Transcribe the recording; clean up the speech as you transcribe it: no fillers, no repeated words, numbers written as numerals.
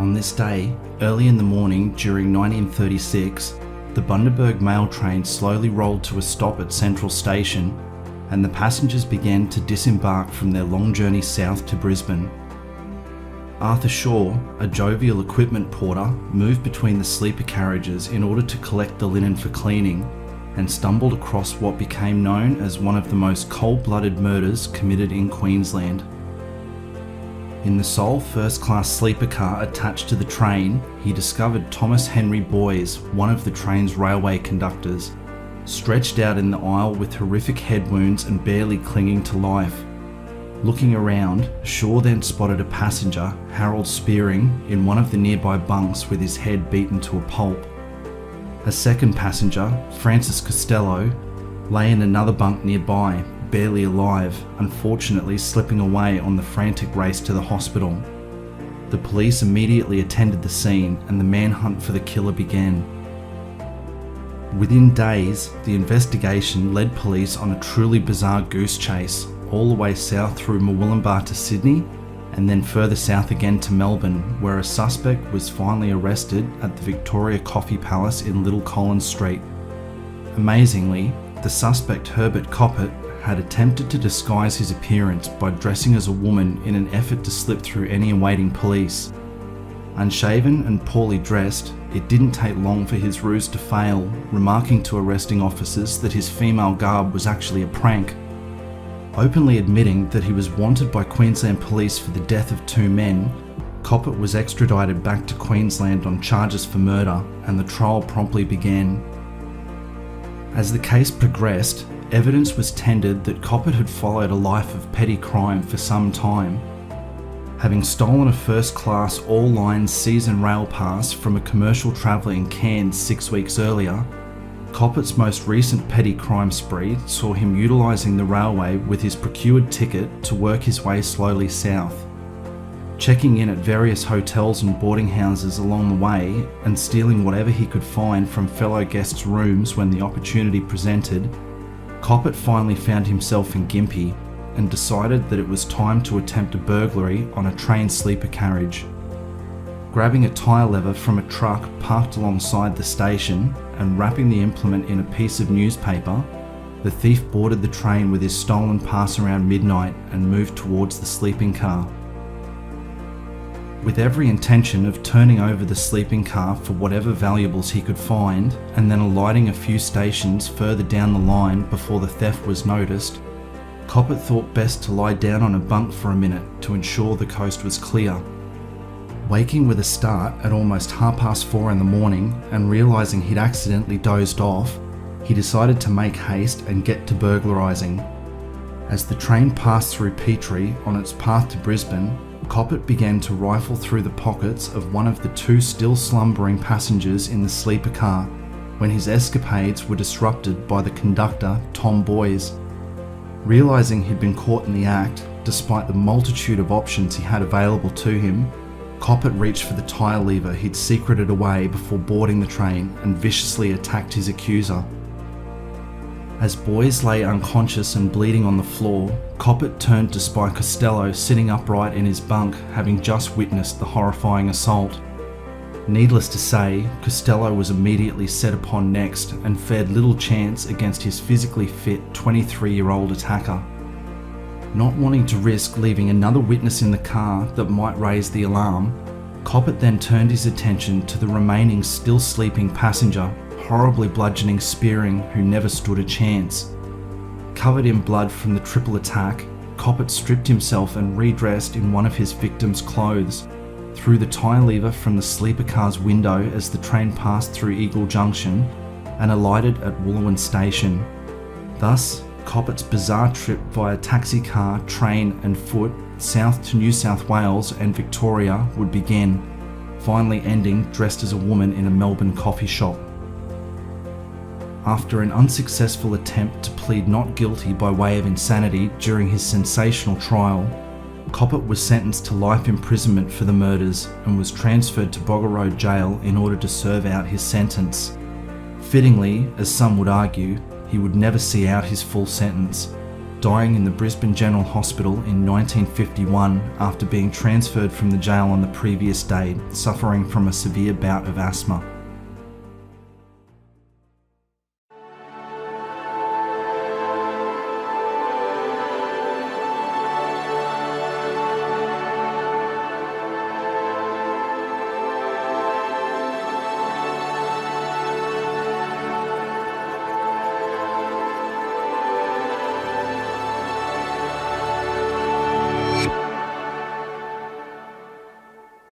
On this day, early in the morning during 1936, the Bundaberg mail train slowly rolled to a stop at Central Station, and the passengers began to disembark from their long journey south to Brisbane. Arthur Shaw, a jovial equipment porter, moved between the sleeper carriages in order to collect the linen for cleaning, and stumbled across what became known as one of the most cold-blooded murders committed in Queensland. In the sole first-class sleeper car attached to the train, he discovered Thomas Henry Boys, one of the train's railway conductors, stretched out in the aisle with horrific head wounds and barely clinging to life. Looking around, Shaw then spotted a passenger, Harold Spearing, in one of the nearby bunks with his head beaten to a pulp. A second passenger, Francis Costello, lay in another bunk nearby, barely alive, unfortunately slipping away on the frantic race to the hospital. The police immediately attended the scene and the manhunt for the killer began. Within days, the investigation led police on a truly bizarre goose chase, all the way south through Murwillumbah to Sydney, and then further south again to Melbourne, where a suspect was finally arrested at the Victoria Coffee Palace in Little Collins Street. Amazingly, the suspect Herbert Kopit had attempted to disguise his appearance by dressing as a woman in an effort to slip through any awaiting police. Unshaven and poorly dressed, it didn't take long for his ruse to fail, remarking to arresting officers that his female garb was actually a prank. Openly admitting that he was wanted by Queensland police for the death of 2 men, Kopit was extradited back to Queensland on charges for murder, and the trial promptly began. As the case progressed, evidence was tendered that Kopit had followed a life of petty crime for some time. Having stolen a first-class all-line season rail pass from a commercial traveller in Cairns 6 weeks earlier, Kopit's most recent petty crime spree saw him utilising the railway with his procured ticket to work his way slowly south. Checking in at various hotels and boarding houses along the way and stealing whatever he could find from fellow guests' rooms when the opportunity presented, Kopit finally found himself in Gympie and decided that it was time to attempt a burglary on a train sleeper carriage. Grabbing a tyre lever from a truck parked alongside the station and wrapping the implement in a piece of newspaper, the thief boarded the train with his stolen pass around midnight and moved towards the sleeping car. With every intention of turning over the sleeping car for whatever valuables he could find, and then alighting a few stations further down the line before the theft was noticed, Kopit thought best to lie down on a bunk for a minute to ensure the coast was clear. Waking with a start at almost 4:30 in the morning and realising he'd accidentally dozed off, he decided to make haste and get to burglarising. As the train passed through Petrie on its path to Brisbane, Kopit began to rifle through the pockets of one of the 2 still slumbering passengers in the sleeper car, when his escapades were disrupted by the conductor, Tom Boys. Realising he'd been caught in the act, despite the multitude of options he had available to him, Kopit reached for the tyre lever he'd secreted away before boarding the train and viciously attacked his accuser. As Boys lay unconscious and bleeding on the floor, Kopit turned to spy Costello sitting upright in his bunk, having just witnessed the horrifying assault. Needless to say, Costello was immediately set upon next and fared little chance against his physically fit 23-year-old attacker. Not wanting to risk leaving another witness in the car that might raise the alarm, Kopit then turned his attention to the remaining still sleeping passenger, horribly bludgeoning Spearing, who never stood a chance. Covered in blood from the triple attack, Kopit stripped himself and redressed in one of his victim's clothes, threw the tyre lever from the sleeper car's window as the train passed through Eagle Junction, and alighted at Wooloowin Station. Thus, Kopit's bizarre trip via taxi car, train and foot south to New South Wales and Victoria would begin, finally ending dressed as a woman in a Melbourne coffee shop. After an unsuccessful attempt to plead not guilty by way of insanity during his sensational trial, Kopit was sentenced to life imprisonment for the murders and was transferred to Bogger Road Jail in order to serve out his sentence. Fittingly, as some would argue, he would never see out his full sentence. dying in the Brisbane General Hospital in 1951 after being transferred from the jail on the previous day, suffering from a severe bout of asthma.